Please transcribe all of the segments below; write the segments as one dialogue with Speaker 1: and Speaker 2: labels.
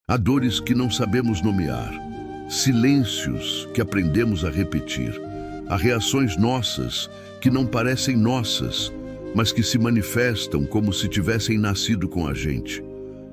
Speaker 1: Há dores que não sabemos nomear, silêncios que aprendemos a repetir. Há reações nossas que não parecem nossas, mas que se manifestam como se tivessem nascido com a gente.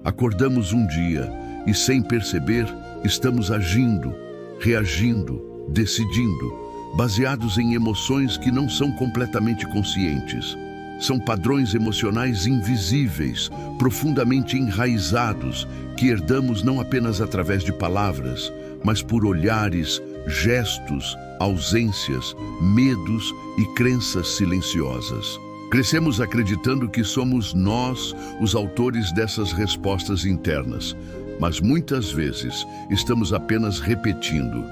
Speaker 1: Acordamos um dia e, sem perceber, estamos agindo, reagindo, decidindo, baseados em emoções que não são completamente conscientes. São padrões emocionais invisíveis, profundamente enraizados, que herdamos não apenas através de palavras, mas por olhares, gestos, ausências, medos e crenças silenciosas. Crescemos acreditando que somos nós os autores dessas respostas internas, mas muitas vezes estamos apenas repetindo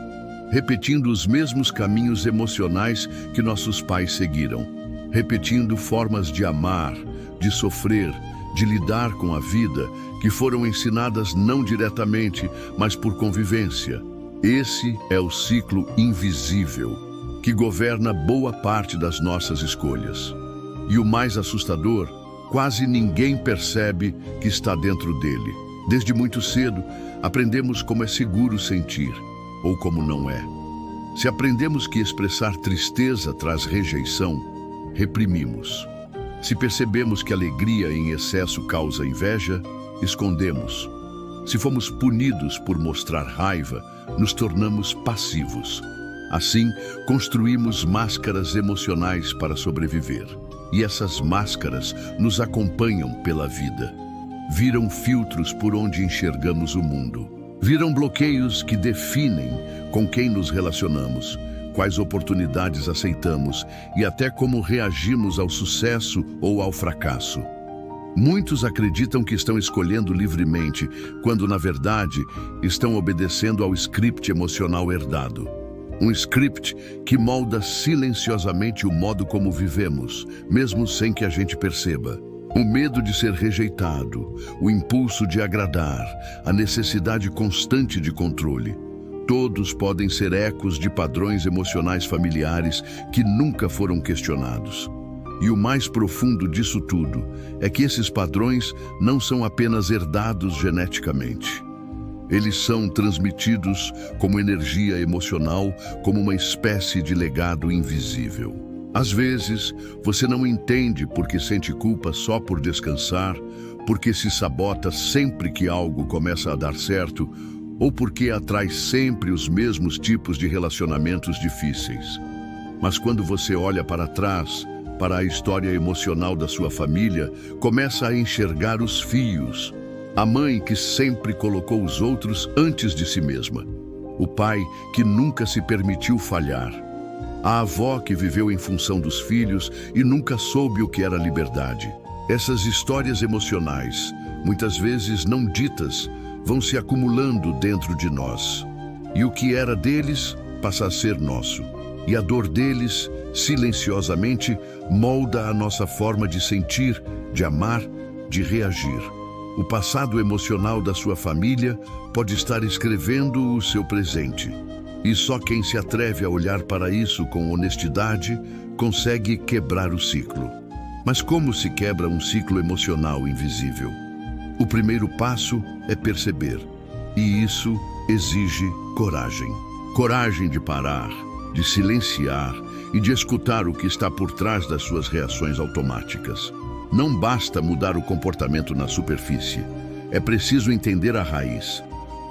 Speaker 1: os mesmos caminhos emocionais que nossos pais seguiram. Repetindo formas de amar, de sofrer, de lidar com a vida, que foram ensinadas não diretamente, mas por convivência. Esse é o ciclo invisível, que governa boa parte das nossas escolhas. E o mais assustador, quase ninguém percebe que está dentro dele. Desde muito cedo, aprendemos como é seguro sentir, ou como não é. Se aprendemos que expressar tristeza traz rejeição, reprimimos. Se percebemos que alegria em excesso causa inveja, escondemos. Se fomos punidos por mostrar raiva, nos tornamos passivos. Assim, construímos máscaras emocionais para sobreviver. E essas máscaras nos acompanham pela vida. Viram filtros por onde enxergamos o mundo. Viram bloqueios que definem com quem nos relacionamos, quais oportunidades aceitamos e até como reagimos ao sucesso ou ao fracasso. Muitos acreditam que estão escolhendo livremente, quando na verdade estão obedecendo ao script emocional herdado. Um script que molda silenciosamente o modo como vivemos, mesmo sem que a gente perceba. O medo de ser rejeitado, o impulso de agradar, a necessidade constante de controle. Todos podem ser ecos de padrões emocionais familiares que nunca foram questionados. E o mais profundo disso tudo é que esses padrões não são apenas herdados geneticamente. Eles são transmitidos como energia emocional, como uma espécie de legado invisível. Às vezes, você não entende porque sente culpa só por descansar, porque se sabota sempre que algo começa a dar certo, ou porque atrai sempre os mesmos tipos de relacionamentos difíceis. Mas quando você olha para trás, para a história emocional da sua família, começa a enxergar os fios. A mãe que sempre colocou os outros antes de si mesma. O pai que nunca se permitiu falhar. A avó que viveu em função dos filhos e nunca soube o que era liberdade. Essas histórias emocionais, muitas vezes não ditas, vão se acumulando dentro de nós. E o que era deles passa a ser nosso. E a dor deles, silenciosamente, molda a nossa forma de sentir, de amar, de reagir. O passado emocional da sua família pode estar escrevendo o seu presente. E só quem se atreve a olhar para isso com honestidade consegue quebrar o ciclo. Mas como se quebra um ciclo emocional invisível? O primeiro passo é perceber. E isso exige coragem. Coragem de parar, de silenciar e de escutar o que está por trás das suas reações automáticas. Não basta mudar o comportamento na superfície. É preciso entender a raiz.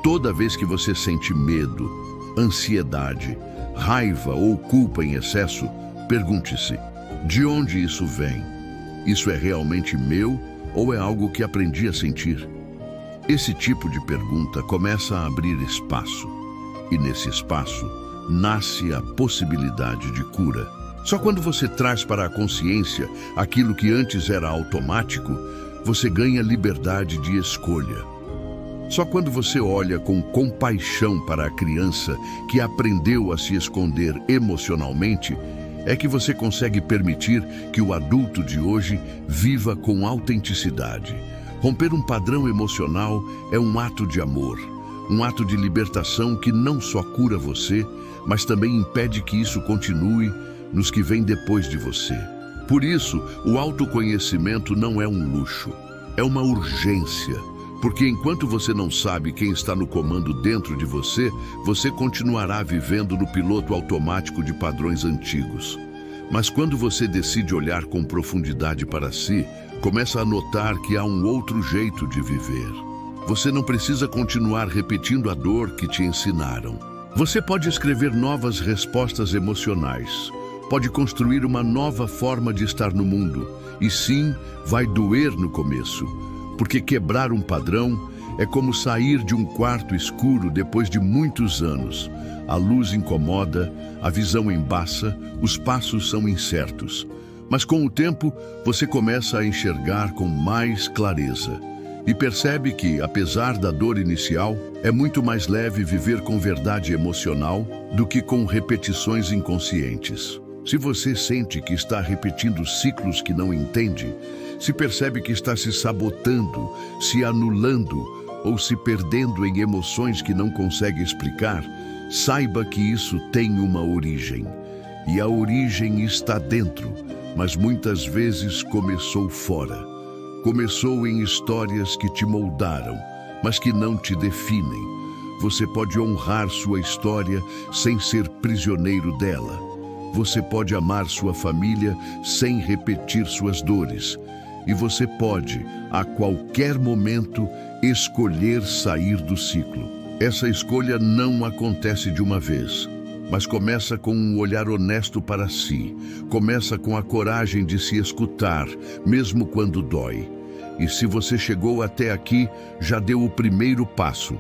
Speaker 1: Toda vez que você sente medo, ansiedade, raiva ou culpa em excesso, pergunte-se: de onde isso vem? Isso é realmente meu ou é algo que aprendi a sentir? Esse tipo de pergunta começa a abrir espaço. E nesse espaço nasce a possibilidade de cura. Só quando você traz para a consciência aquilo que antes era automático, você ganha liberdade de escolha. Só quando você olha com compaixão para a criança que aprendeu a se esconder emocionalmente, é que você consegue permitir que o adulto de hoje viva com autenticidade. Romper um padrão emocional é um ato de amor, um ato de libertação que não só cura você, mas também impede que isso continue nos que vêm depois de você. Por isso, o autoconhecimento não é um luxo, é uma urgência. Porque enquanto você não sabe quem está no comando dentro de você, você continuará vivendo no piloto automático de padrões antigos. Mas quando você decide olhar com profundidade para si, começa a notar que há um outro jeito de viver. Você não precisa continuar repetindo a dor que te ensinaram. Você pode escrever novas respostas emocionais. Pode construir uma nova forma de estar no mundo. E sim, vai doer no começo. Porque quebrar um padrão é como sair de um quarto escuro depois de muitos anos. A luz incomoda, a visão embaça, os passos são incertos. Mas com o tempo, você começa a enxergar com mais clareza. E percebe que, apesar da dor inicial, é muito mais leve viver com verdade emocional do que com repetições inconscientes. Se você sente que está repetindo ciclos que não entende, se percebe que está se sabotando, se anulando ou se perdendo em emoções que não consegue explicar, saiba que isso tem uma origem. E a origem está dentro, mas muitas vezes começou fora. Começou em histórias que te moldaram, mas que não te definem. Você pode honrar sua história sem ser prisioneiro dela. Você pode amar sua família sem repetir suas dores. E você pode, a qualquer momento, escolher sair do ciclo. Essa escolha não acontece de uma vez, mas começa com um olhar honesto para si. Começa com a coragem de se escutar, mesmo quando dói. E se você chegou até aqui, já deu o primeiro passo.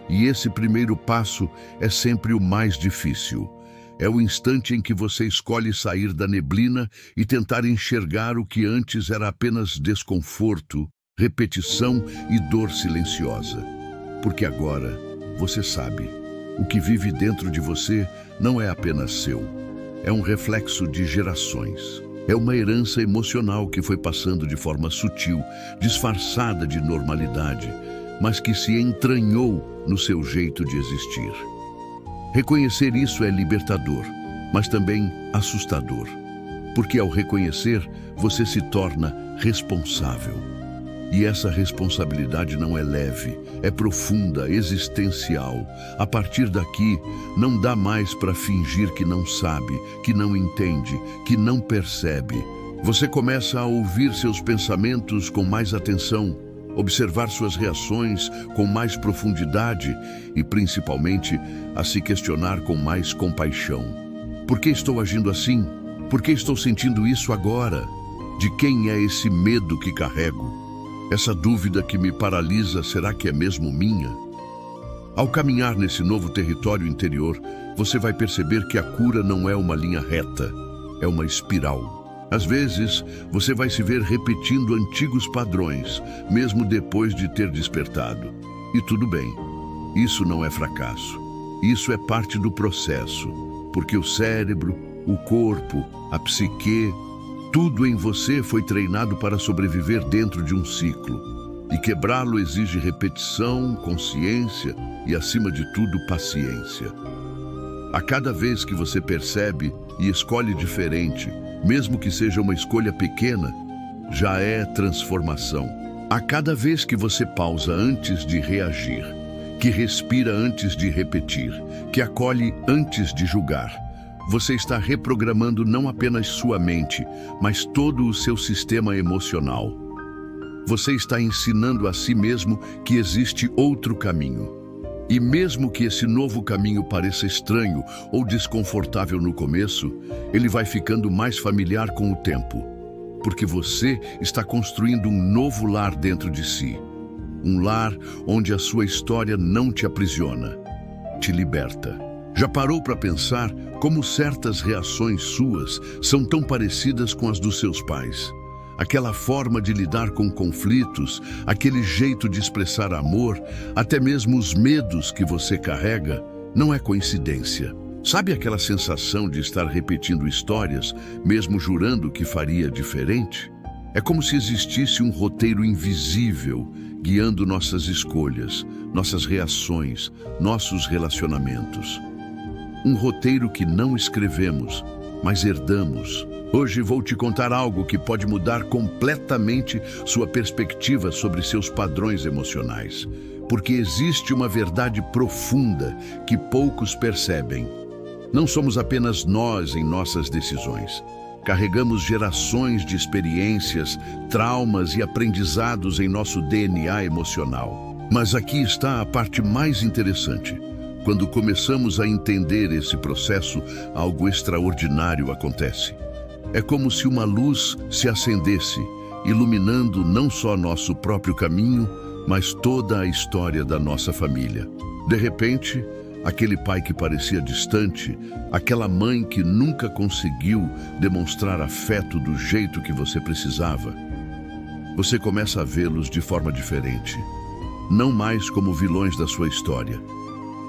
Speaker 1: E esse primeiro passo é sempre o mais difícil. É o instante em que você escolhe sair da neblina e tentar enxergar o que antes era apenas desconforto, repetição e dor silenciosa. Porque agora você sabe, o que vive dentro de você não é apenas seu. É um reflexo de gerações. É uma herança emocional que foi passando de forma sutil, disfarçada de normalidade, mas que se entranhou no seu jeito de existir. Reconhecer isso é libertador, mas também assustador. Porque ao reconhecer, você se torna responsável. E essa responsabilidade não é leve, é profunda, existencial. A partir daqui, não dá mais para fingir que não sabe, que não entende, que não percebe. Você começa a ouvir seus pensamentos com mais atenção, observar suas reações com mais profundidade e, principalmente, a se questionar com mais compaixão. Por que estou agindo assim? Por que estou sentindo isso agora? De quem é esse medo que carrego? Essa dúvida que me paralisa, será que é mesmo minha? Ao caminhar nesse novo território interior, você vai perceber que a cura não é uma linha reta, é uma espiral. Às vezes, você vai se ver repetindo antigos padrões, mesmo depois de ter despertado. E tudo bem, isso não é fracasso. Isso é parte do processo, porque o cérebro, o corpo, a psique, tudo em você foi treinado para sobreviver dentro de um ciclo. E quebrá-lo exige repetição, consciência e, acima de tudo, paciência. A cada vez que você percebe e escolhe diferente, mesmo que seja uma escolha pequena, já é transformação. A cada vez que você pausa antes de reagir, que respira antes de repetir, que acolhe antes de julgar, você está reprogramando não apenas sua mente, mas todo o seu sistema emocional. Você está ensinando a si mesmo que existe outro caminho. E mesmo que esse novo caminho pareça estranho ou desconfortável no começo, ele vai ficando mais familiar com o tempo. Porque você está construindo um novo lar dentro de si. Um lar onde a sua história não te aprisiona, te liberta. Já parou para pensar como certas reações suas são tão parecidas com as dos seus pais? Aquela forma de lidar com conflitos, aquele jeito de expressar amor, até mesmo os medos que você carrega, não é coincidência. Sabe aquela sensação de estar repetindo histórias, mesmo jurando que faria diferente? É como se existisse um roteiro invisível guiando nossas escolhas, nossas reações, nossos relacionamentos. Um roteiro que não escrevemos, mas herdamos, Hoje vou te contar algo que pode mudar completamente sua perspectiva sobre seus padrões emocionais. Porque existe uma verdade profunda que poucos percebem. Não somos apenas nós em nossas decisões. Carregamos gerações de experiências, traumas e aprendizados em nosso DNA emocional. Mas aqui está a parte mais interessante. Quando começamos a entender esse processo, algo extraordinário acontece. É como se uma luz se acendesse, iluminando não só nosso próprio caminho, mas toda a história da nossa família. De repente, aquele pai que parecia distante, aquela mãe que nunca conseguiu demonstrar afeto do jeito que você precisava, você começa a vê-los de forma diferente. Não mais como vilões da sua história,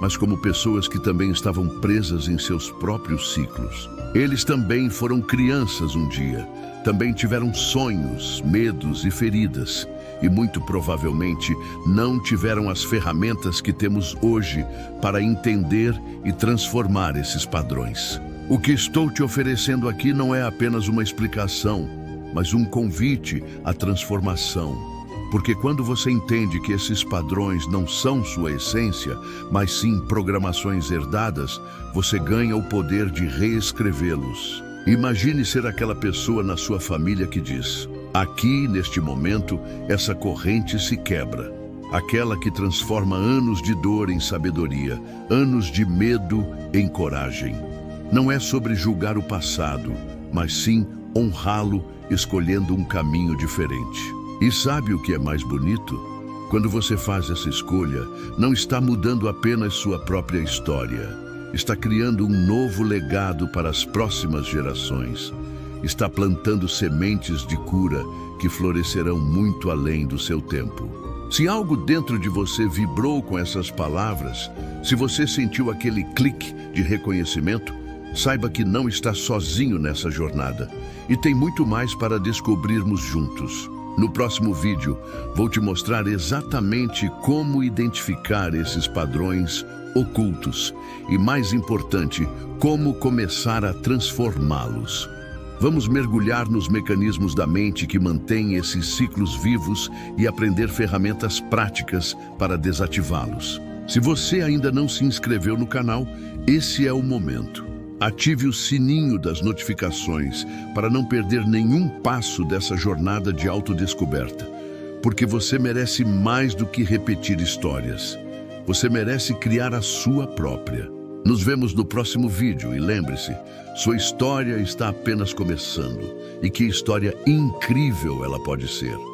Speaker 1: mas como pessoas que também estavam presas em seus próprios ciclos. Eles também foram crianças um dia, também tiveram sonhos, medos e feridas, e muito provavelmente não tiveram as ferramentas que temos hoje para entender e transformar esses padrões. O que estou te oferecendo aqui não é apenas uma explicação, mas um convite à transformação. Porque quando você entende que esses padrões não são sua essência, mas sim programações herdadas, você ganha o poder de reescrevê-los. Imagine ser aquela pessoa na sua família que diz: aqui, neste momento, essa corrente se quebra. Aquela que transforma anos de dor em sabedoria, anos de medo em coragem. Não é sobre julgar o passado, mas sim honrá-lo, escolhendo um caminho diferente. E sabe o que é mais bonito? Quando você faz essa escolha, não está mudando apenas sua própria história. Está criando um novo legado para as próximas gerações. Está plantando sementes de cura que florescerão muito além do seu tempo. Se algo dentro de você vibrou com essas palavras, se você sentiu aquele clique de reconhecimento, saiba que não está sozinho nessa jornada e tem muito mais para descobrirmos juntos. No próximo vídeo, vou te mostrar exatamente como identificar esses padrões ocultos e, mais importante, como começar a transformá-los. Vamos mergulhar nos mecanismos da mente que mantêm esses ciclos vivos e aprender ferramentas práticas para desativá-los. Se você ainda não se inscreveu no canal, esse é o momento. Ative o sininho das notificações para não perder nenhum passo dessa jornada de autodescoberta, porque você merece mais do que repetir histórias. Você merece criar a sua própria. Nos vemos no próximo vídeo e lembre-se, sua história está apenas começando e que história incrível ela pode ser.